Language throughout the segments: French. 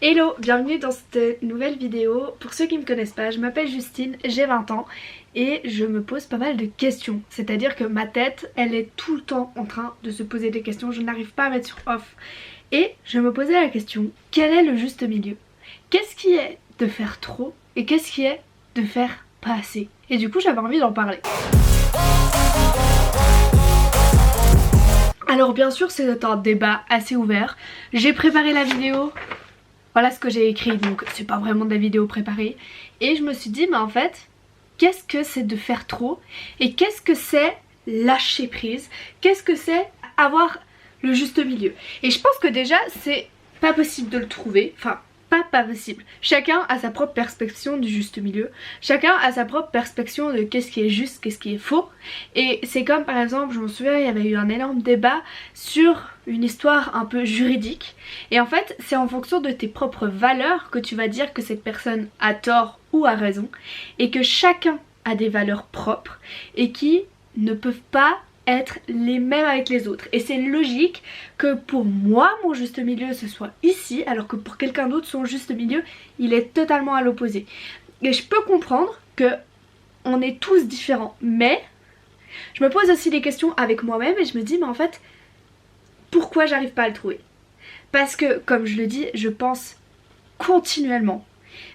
Hello, bienvenue dans cette nouvelle vidéo. Pour ceux qui ne me connaissent pas, je m'appelle Justine, j'ai 20 ans et je me pose pas mal de questions. C'est-à-dire que ma tête, elle est tout le temps en train de se poser des questions, je n'arrive pas à mettre sur off. Et je me posais la question, quel est le juste milieu? Qu'est-ce qui est de faire trop et qu'est-ce qui est de faire pas assez? Et du coup j'avais envie d'en parler. Alors bien sûr c'est un débat assez ouvert, j'ai préparé la vidéo. Voilà ce que j'ai écrit, donc c'est pas vraiment de la vidéo préparée. Et je me suis dit, mais en fait, qu'est-ce que c'est de faire trop? Et qu'est-ce que c'est lâcher prise? Qu'est-ce que c'est avoir le juste milieu? Et je pense que déjà, c'est pas possible de le trouver. Enfin, pas possible. Chacun a sa propre perception du juste milieu. Chacun a sa propre perception de qu'est-ce qui est juste, qu'est-ce qui est faux. Et c'est comme par exemple, je me souviens, il y avait eu un énorme débat sur une histoire un peu juridique. Et en fait, c'est en fonction de tes propres valeurs que tu vas dire que cette personne a tort ou a raison. Et que chacun a des valeurs propres et qui ne peuvent pas être les mêmes avec les autres. Et c'est logique que pour moi mon juste milieu ce soit ici, alors que pour quelqu'un d'autre son juste milieu il est totalement à l'opposé. Et je peux comprendre que on est tous différents, mais je me pose aussi des questions avec moi-même et je me dis mais en fait pourquoi j'arrive pas à le trouver? Parce que comme je le dis, je pense continuellement.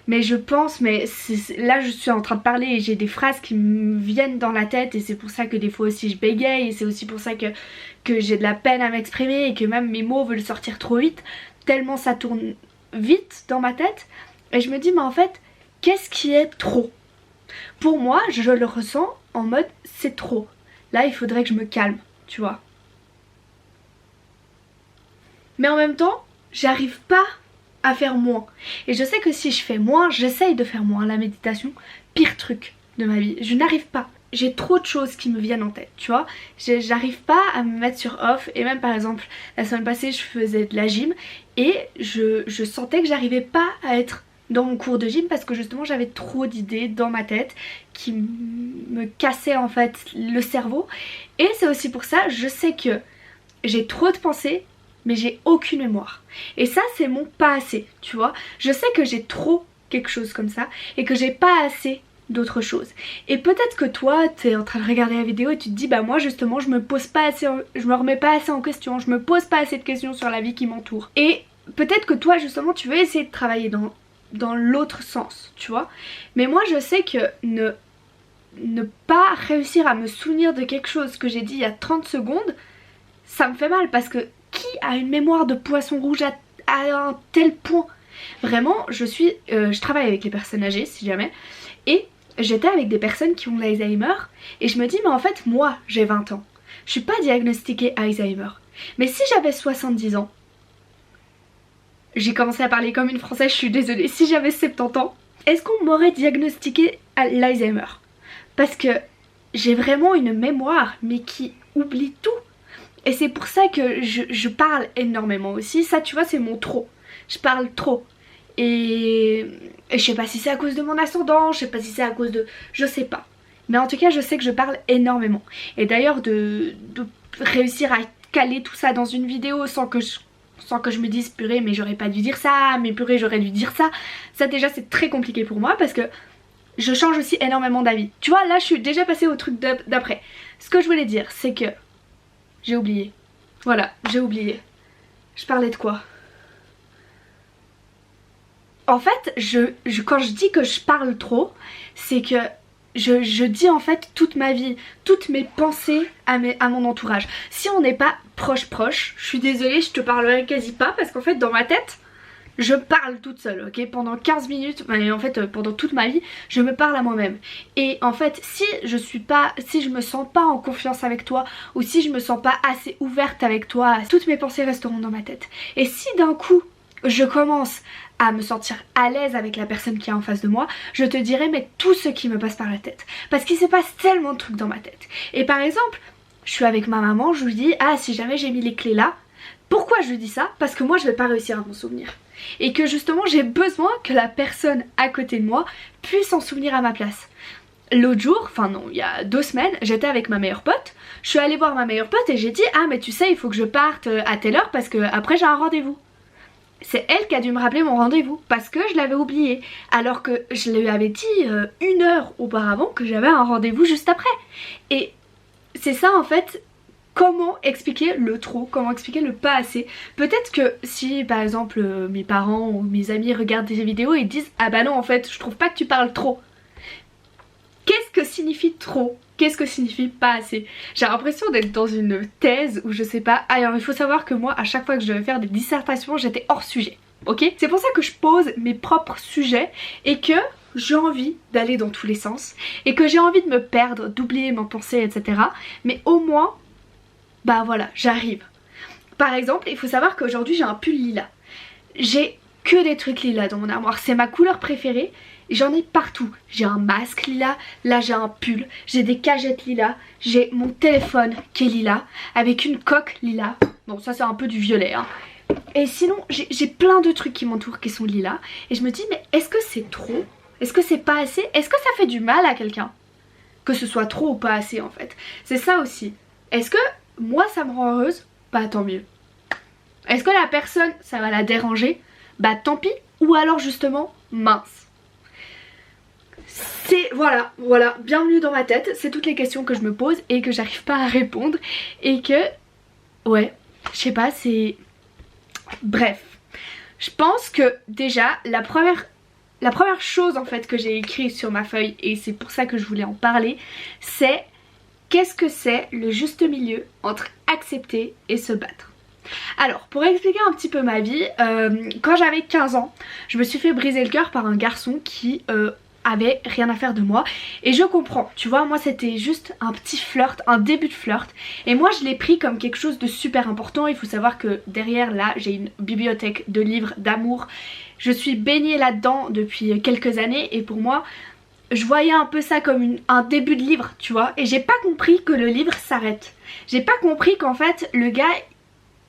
Mais je pense, là je suis en train de parler et j'ai des phrases qui me viennent dans la tête et c'est pour ça que des fois aussi je bégaye et c'est aussi pour ça que j'ai de la peine à m'exprimer et que même mes mots veulent sortir trop vite, tellement ça tourne vite dans ma tête. Et je me dis mais en fait, qu'est-ce qui est trop? Pour moi, je le ressens en mode c'est trop. Là il faudrait que je me calme, tu vois. Mais en même temps, j'arrive pas à faire moins. Et je sais que si je fais moins, j'essaye de faire moins. La méditation, pire truc de ma vie. Je n'arrive pas. J'ai trop de choses qui me viennent en tête, tu vois. J'arrive pas à me mettre sur off. Et même par exemple, la semaine passée, je faisais de la gym et je sentais que j'arrivais pas à être dans mon cours de gym parce que justement j'avais trop d'idées dans ma tête qui me cassaient en fait le cerveau. Et c'est aussi pour ça, je sais que j'ai trop de pensées mais j'ai aucune mémoire. Et ça c'est mon pas assez, tu vois. Je sais que j'ai trop quelque chose comme ça et que j'ai pas assez d'autres choses. Et peut-être que toi t'es en train de regarder la vidéo et tu te dis bah moi justement je me remets pas assez en question, je me pose pas assez de questions sur la vie qui m'entoure. Et peut-être que toi justement tu veux essayer de travailler dans l'autre sens, tu vois. Mais moi je sais que ne pas réussir à me souvenir de quelque chose que j'ai dit il y a 30 secondes, ça me fait mal parce que qui a une mémoire de poisson rouge à un tel point? Vraiment, je travaille avec les personnes âgées si jamais, et j'étais avec des personnes qui ont l'Alzheimer et je me dis mais en fait moi j'ai 20 ans, je suis pas diagnostiquée Alzheimer, mais si j'avais 70 ans, j'ai commencé à parler comme une française, je suis désolée, si j'avais 70 ans, est-ce qu'on m'aurait diagnostiqué l'Alzheimer? Parce que j'ai vraiment une mémoire mais qui oublie tout. Et c'est pour ça que je parle énormément aussi. Ça tu vois c'est mon trop. Je parle trop. Et je sais pas si c'est à cause de mon ascendant, je sais pas si c'est à cause de... Je sais pas. Mais en tout cas je sais que je parle énormément. Et d'ailleurs de réussir à caler tout ça dans une vidéo sans que je me dise purée mais j'aurais pas dû dire ça, mais purée j'aurais dû dire ça. Ça déjà c'est très compliqué pour moi parce que je change aussi énormément d'avis. Tu vois là je suis déjà passée au truc d'après. Ce que je voulais dire c'est que... J'ai oublié. Voilà, j'ai oublié. Je parlais de quoi? En fait, quand je dis que je parle trop, c'est que je dis en fait toute ma vie, toutes mes pensées à mon entourage. Si on n'est pas proche, je suis désolée, je te parlerai quasi pas parce qu'en fait dans ma tête, je parle toute seule, ok? Pendant 15 minutes, en fait pendant toute ma vie, je me parle à moi-même. Et en fait, si je me sens pas en confiance avec toi, ou si je me sens pas assez ouverte avec toi, toutes mes pensées resteront dans ma tête. Et si d'un coup, je commence à me sentir à l'aise avec la personne qui est en face de moi, je te dirai mais tout ce qui me passe par la tête. Parce qu'il se passe tellement de trucs dans ma tête. Et par exemple, je suis avec ma maman, je lui dis ah si jamais j'ai mis les clés là. Pourquoi je lui dis ça? Parce que moi je vais pas réussir à m'en souvenir. Et que justement j'ai besoin que la personne à côté de moi puisse s'en souvenir à ma place. L'autre jour, enfin non, il y a 2 semaines, j'étais avec ma meilleure pote. Je suis allée voir ma meilleure pote et j'ai dit ah mais tu sais il faut que je parte à telle heure parce que après j'ai un rendez-vous. c'est elle qui a dû me rappeler mon rendez-vous parce que je l'avais oublié. Alors que je lui avais dit 1 heure auparavant que j'avais un rendez-vous juste après. Et c'est ça en fait, comment expliquer le trop, comment expliquer le pas assez. Peut-être que si par exemple mes parents ou mes amis regardent des vidéos et disent ah bah non en fait je trouve pas que tu parles trop. Qu'est-ce que signifie trop? Qu'est-ce que signifie pas assez? J'ai l'impression d'être dans une thèse où je sais pas. Alors il faut savoir que moi à chaque fois que je devais faire des dissertations j'étais hors sujet, ok? C'est pour ça que je pose mes propres sujets et que j'ai envie d'aller dans tous les sens et que j'ai envie de me perdre, d'oublier mes pensées, etc. Mais au moins, bah voilà, j'arrive. Par exemple, il faut savoir qu'aujourd'hui j'ai un pull lilas. J'ai que des trucs lilas dans mon armoire, c'est ma couleur préférée. J'en ai partout, j'ai un masque lilas, là j'ai un pull, j'ai des cagettes lilas, j'ai mon téléphone qui est lilas, avec une coque lilas, bon ça c'est un peu du violet hein. Et sinon j'ai plein de trucs qui m'entourent qui sont lilas, et je me dis mais est-ce que c'est trop? Est-ce que c'est pas assez? Est-ce que ça fait du mal à quelqu'un? Que ce soit trop ou pas assez en fait, c'est ça aussi. Est-ce que moi ça me rend heureuse? Bah tant mieux. Est-ce que la personne ça va la déranger? Bah tant pis, ou alors justement mince. C'est voilà, bienvenue dans ma tête, c'est toutes les questions que je me pose et que j'arrive pas à répondre et que, ouais, je sais pas, c'est... Bref, je pense que déjà, la première chose en fait que j'ai écrit sur ma feuille, et c'est pour ça que je voulais en parler, c'est qu'est-ce que c'est le juste milieu entre accepter et se battre. Alors, pour expliquer un petit peu ma vie, quand j'avais 15 ans, je me suis fait briser le cœur par un garçon qui... avait rien à faire de moi, et je comprends, tu vois, moi c'était juste un petit flirt, un début de flirt, et moi je l'ai pris comme quelque chose de super important. Il faut savoir que derrière là j'ai une bibliothèque de livres d'amour, je suis baignée là-dedans depuis quelques années, et pour moi je voyais un peu ça comme un début de livre, tu vois, et j'ai pas compris que le livre s'arrête, j'ai pas compris qu'en fait le gars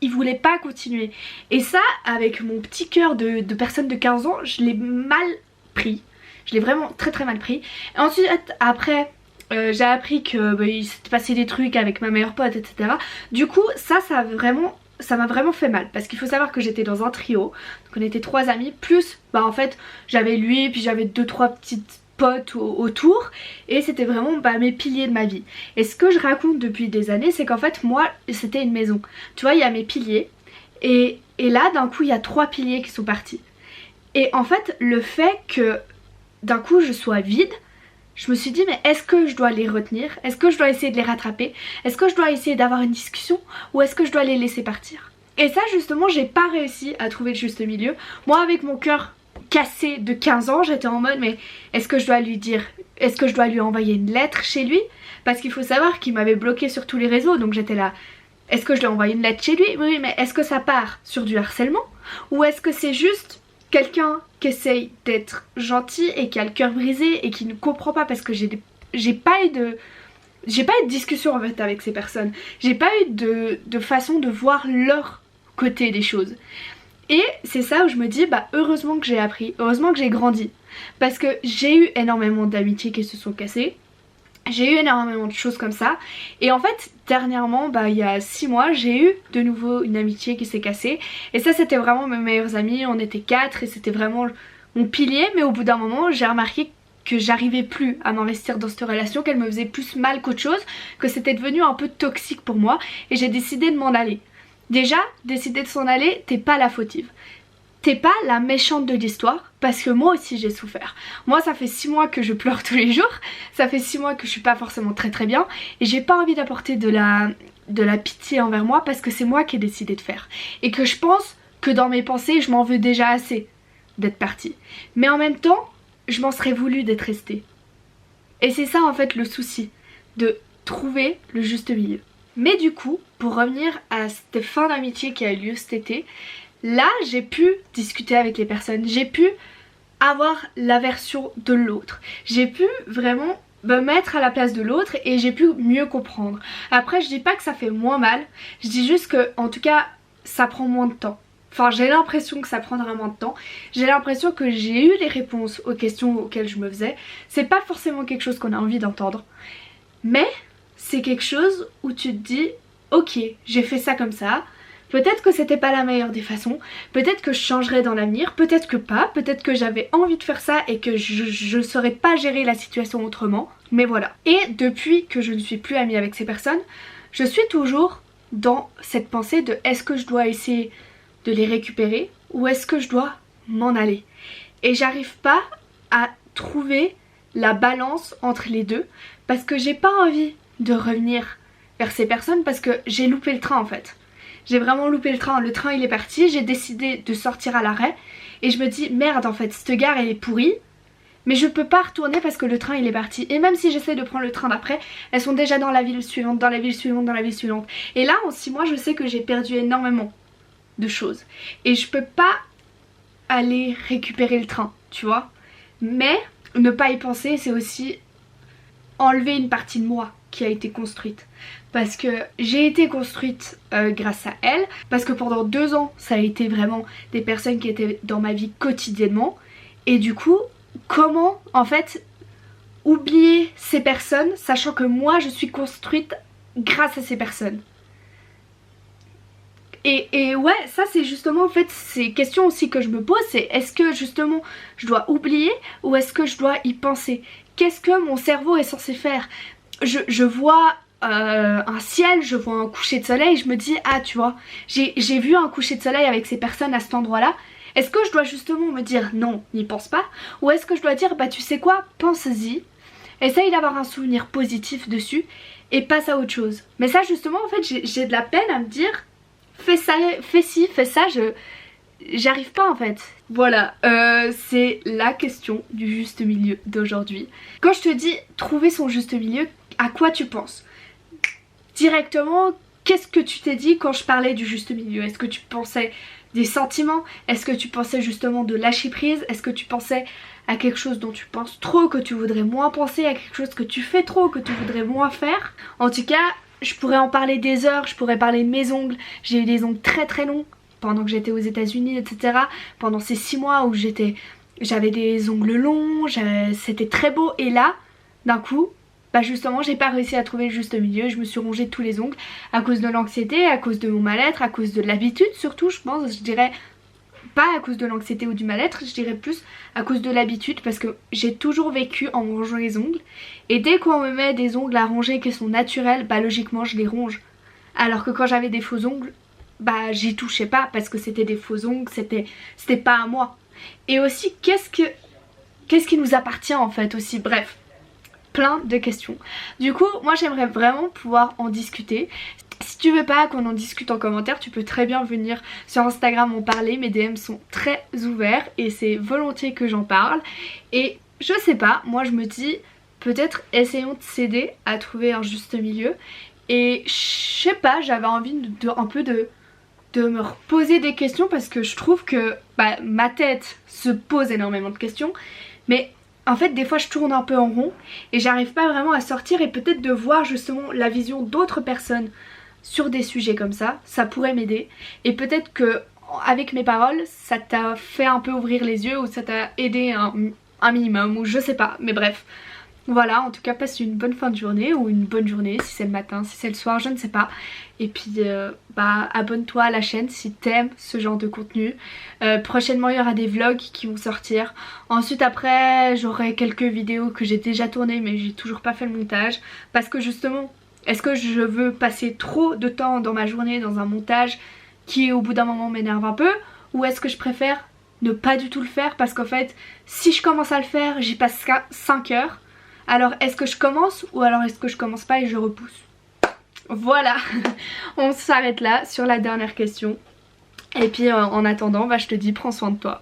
il voulait pas continuer, et ça avec mon petit cœur de personne de 15 ans je l'ai mal pris. Je l'ai vraiment très très mal pris. Et ensuite après j'ai appris que il s'était passé des trucs avec ma meilleure pote, etc. Du coup ça m'a vraiment fait mal. Parce qu'il faut savoir que j'étais dans un trio. Donc on était 3 amis. Plus bah en fait j'avais lui, puis j'avais 2-3 petites potes autour. Et c'était vraiment mes piliers de ma vie. Et ce que je raconte depuis des années, c'est qu'en fait moi c'était une maison. Tu vois, il y a mes piliers. Et là d'un coup il y a 3 piliers qui sont partis. Et en fait le fait que d'un coup je sois vide, je me suis dit mais est-ce que je dois les retenir? Est-ce que je dois essayer de les rattraper? Est-ce que je dois essayer d'avoir une discussion? Ou est-ce que je dois les laisser partir? Et ça justement j'ai pas réussi à trouver le juste milieu. Moi avec mon cœur cassé de 15 ans j'étais en mode mais est-ce que je dois lui dire, est-ce que je dois lui envoyer une lettre chez lui? Parce qu'il faut savoir qu'il m'avait bloqué sur tous les réseaux, donc j'étais là, est-ce que je lui ai envoyé une lettre chez lui? Oui mais est-ce que ça part sur du harcèlement? Ou est-ce que c'est juste quelqu'un qui essaye d'être gentil et qui a le cœur brisé et qui ne comprend pas? Parce que j'ai pas eu de discussion en fait avec ces personnes, j'ai pas eu de façon de voir leur côté des choses. Et c'est ça où je me dis bah heureusement que j'ai appris, heureusement que j'ai grandi, parce que j'ai eu énormément d'amitiés qui se sont cassées. J'ai eu énormément de choses comme ça, et en fait dernièrement il y a 6 mois j'ai eu de nouveau une amitié qui s'est cassée, et ça c'était vraiment mes meilleurs amis, on était 4 et c'était vraiment mon pilier. Mais au bout d'un moment j'ai remarqué que j'arrivais plus à m'investir dans cette relation, qu'elle me faisait plus mal qu'autre chose, que c'était devenu un peu toxique pour moi, et j'ai décidé de m'en aller. Déjà, décider de s'en aller, t'es pas la fautive. T'es pas la méchante de l'histoire, parce que moi aussi j'ai souffert. Moi ça fait 6 mois que je pleure tous les jours, ça fait 6 mois que je suis pas forcément très bien, et j'ai pas envie d'apporter de la pitié envers moi, parce que c'est moi qui ai décidé de faire. Et que je pense que dans mes pensées je m'en veux déjà assez d'être partie. Mais en même temps, je m'en serais voulu d'être restée. Et c'est ça en fait le souci, de trouver le juste milieu. Mais du coup, pour revenir à cette fin d'amitié qui a eu lieu cet été, là j'ai pu discuter avec les personnes, j'ai pu avoir la version de l'autre, j'ai pu vraiment me mettre à la place de l'autre et j'ai pu mieux comprendre. Après je dis pas que ça fait moins mal, je dis juste que en tout cas ça prend moins de temps. Enfin j'ai l'impression que ça prendra moins de temps, j'ai l'impression que j'ai eu les réponses aux questions auxquelles je me faisais. C'est pas forcément quelque chose qu'on a envie d'entendre, mais c'est quelque chose où tu te dis ok j'ai fait ça comme ça, Peut-être que c'était pas la meilleure des façons, peut-être que je changerais dans l'avenir, peut-être que pas, peut-être que j'avais envie de faire ça et que je saurais pas gérer la situation autrement, mais voilà. Et depuis que je ne suis plus amie avec ces personnes, je suis toujours dans cette pensée de est-ce que je dois essayer de les récupérer ou est-ce que je dois m'en aller. Et j'arrive pas à trouver la balance entre les deux parce que j'ai pas envie de revenir vers ces personnes parce que j'ai loupé le train en fait. J'ai vraiment loupé le train il est parti, j'ai décidé de sortir à l'arrêt et je me dis merde en fait cette gare elle est pourrie mais je peux pas retourner parce que le train il est parti et même si j'essaie de prendre le train d'après elles sont déjà dans la ville suivante, dans la ville suivante, dans la ville suivante et là en 6 mois je sais que j'ai perdu énormément de choses et je peux pas aller récupérer le train tu vois, mais ne pas y penser c'est aussi enlever une partie de moi qui a été construite parce que j'ai été construite grâce à elle, parce que pendant 2 ans ça a été vraiment des personnes qui étaient dans ma vie quotidiennement et du coup comment en fait oublier ces personnes sachant que moi je suis construite grâce à ces personnes. Et ouais, ça c'est justement en fait ces questions aussi que je me pose, c'est est-ce que justement je dois oublier ou est-ce que je dois y penser? Qu'est-ce que mon cerveau est censé faire? Je vois un ciel, je vois un coucher de soleil, je me dis ah tu vois, j'ai vu un coucher de soleil avec ces personnes à cet endroit là. Est-ce que je dois justement me dire non, n'y pense pas? Ou est-ce que je dois dire bah tu sais quoi, pense-y, essaye d'avoir un souvenir positif dessus et passe à autre chose. Mais ça justement en fait j'ai de la peine à me dire fais ça, fais ci, fais ça, j'arrive pas en fait. Voilà, c'est la question du juste milieu d'aujourd'hui. Quand je te dis trouver son juste milieu, à quoi tu penses? Directement, qu'est-ce que tu t'es dit quand je parlais du juste milieu? Est-ce que tu pensais des sentiments? Est-ce que tu pensais justement de lâcher prise? Est-ce que tu pensais à quelque chose dont tu penses trop, que tu voudrais moins penser, à quelque chose que tu fais trop, que tu voudrais moins faire? En tout cas, je pourrais en parler des heures, je pourrais parler de mes ongles. J'ai eu des ongles très très longs pendant que j'étais aux États-Unis, etc. Pendant ces 6 mois où j'avais des ongles longs, c'était très beau. Et là, d'un coup, bah justement, j'ai pas réussi à trouver le juste milieu. Je me suis rongé tous les ongles à cause de l'anxiété, à cause de mon mal-être, à cause de l'habitude surtout, je pense. Je dirais pas à cause de l'anxiété ou du mal-être, je dirais plus à cause de l'habitude parce que j'ai toujours vécu en me rongeant les ongles. Et dès qu'on me met des ongles à ronger qui sont naturels, bah logiquement je les ronge. Alors que quand j'avais des faux ongles, bah j'y touchais pas parce que c'était des faux ongles, c'était pas à moi. Et aussi qu'est-ce qui nous appartient en fait aussi, bref, plein de questions. Du coup moi j'aimerais vraiment pouvoir en discuter. Si tu veux pas qu'on en discute en commentaire, tu peux très bien venir sur Instagram en parler, mes DM sont très ouverts et c'est volontiers que j'en parle. Et je sais pas, moi je me dis peut-être essayons de s'aider à trouver un juste milieu. Et je sais pas, j'avais envie un peu de me reposer des questions parce que je trouve que bah, ma tête se pose énormément de questions. Mais en fait des fois je tourne un peu en rond et j'arrive pas vraiment à sortir et peut-être de voir justement la vision d'autres personnes sur des sujets comme ça pourrait m'aider. Et peut-être que avec mes paroles ça t'a fait un peu ouvrir les yeux ou ça t'a aidé un minimum ou je sais pas, mais bref. Voilà, en tout cas passe une bonne fin de journée ou une bonne journée si c'est le matin, si c'est le soir, je ne sais pas. Et puis bah abonne-toi à la chaîne si t'aimes ce genre de contenu. Prochainement il y aura des vlogs qui vont sortir. Ensuite après j'aurai quelques vidéos que j'ai déjà tournées mais j'ai toujours pas fait le montage. Parce que justement, est-ce que je veux passer trop de temps dans ma journée dans un montage qui au bout d'un moment m'énerve un peu? Ou est-ce que je préfère ne pas du tout le faire parce qu'en fait si je commence à le faire j'y passe 5 heures. Alors est-ce que je commence ou alors est-ce que je commence pas et je repousse? Voilà, on s'arrête là sur la dernière question. Et puis en attendant, bah, je te dis prends soin de toi.